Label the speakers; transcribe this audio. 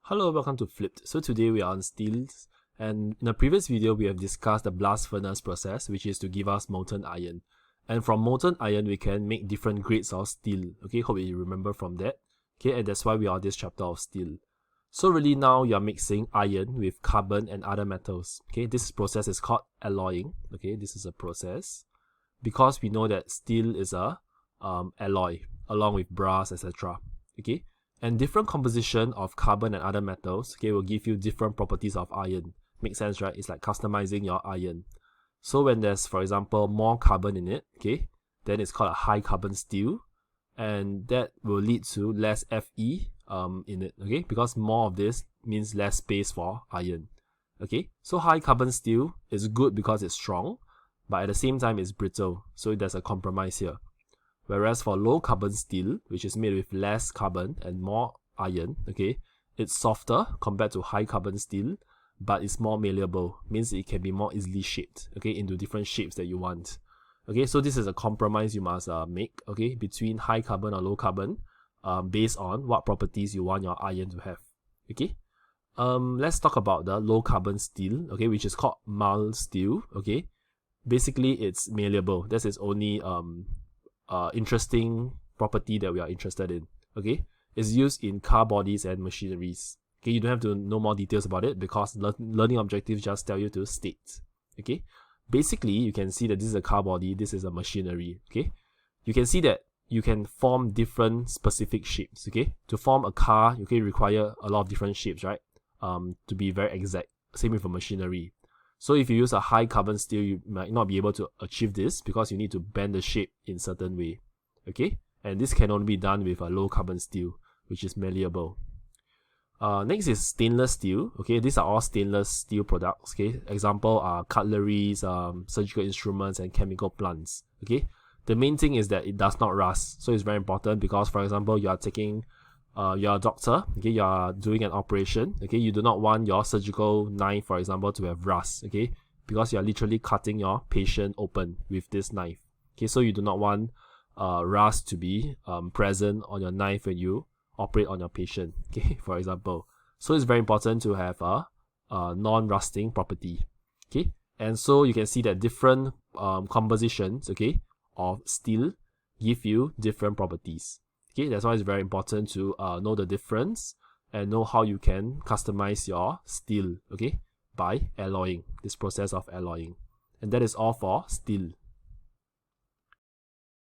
Speaker 1: Hello, welcome to Flipped. So today we are on steels, and in a previous video we have discussed the blast furnace process, which is to give us molten iron. And from molten iron we can make different grades of steel. Okay, hope you remember from that. Okay, and that's why we are on this chapter of steel. So really now you are mixing iron with carbon and other metals. Okay, this process is called alloying. Okay, this is a process because we know that steel is a alloy along with brass, etc. Okay. And different composition of carbon and other metals, okay, will give you different properties of iron. Makes sense, right? It's like customizing your iron. So when there's, for example, more carbon in it, okay, then it's called a high carbon steel, and that will lead to less Fe in it, okay, because more of this means less space for iron. Okay, so high carbon steel is good because it's strong, but at the same time it's brittle, so there's a compromise here. Whereas for low carbon steel, which is made with less carbon and more iron, okay, it's softer compared to high carbon steel, but it's more malleable, means it can be more easily shaped, okay, into different shapes that you want. Okay, so this is a compromise you must make, okay, between high carbon or low carbon, based on what properties you want your iron to have. Okay, let's talk about the low carbon steel, okay, which is called mild steel. Okay, basically it's malleable. That's its only interesting property that we are interested in. Okay, it's used in car bodies and machineries. Okay, you don't have to know more details about it because learning objectives just tell you to state. Okay, basically you can see that this is a car body, this is a machinery. Okay, you can see that you can form different specific shapes. Okay, to form a car, you can require a lot of different shapes, right? To be very exact. Same with a machinery. So if you use a high carbon steel, you might not be able to achieve this because you need to bend the shape in certain way. Okay, and this can only be done with a low carbon steel, which is malleable. Next is stainless steel. Okay, these are all stainless steel products. Okay, example are cutleries, surgical instruments, and chemical plants. Okay, the main thing is that it does not rust, so it's very important because, for example, you are taking you're a doctor, okay, you are doing an operation, okay, you do not want your surgical knife, for example, to have rust, okay, because you are literally cutting your patient open with this knife. Okay, so you do not want rust to be present on your knife when you operate on your patient, okay, for example. So it's very important to have a non-rusting property. Okay, and so you can see that different compositions, okay, of steel give you different properties. Okay, that's why it's very important to know the difference and know how you can customize your steel, okay, by alloying, this process of alloying. And that is all for steel.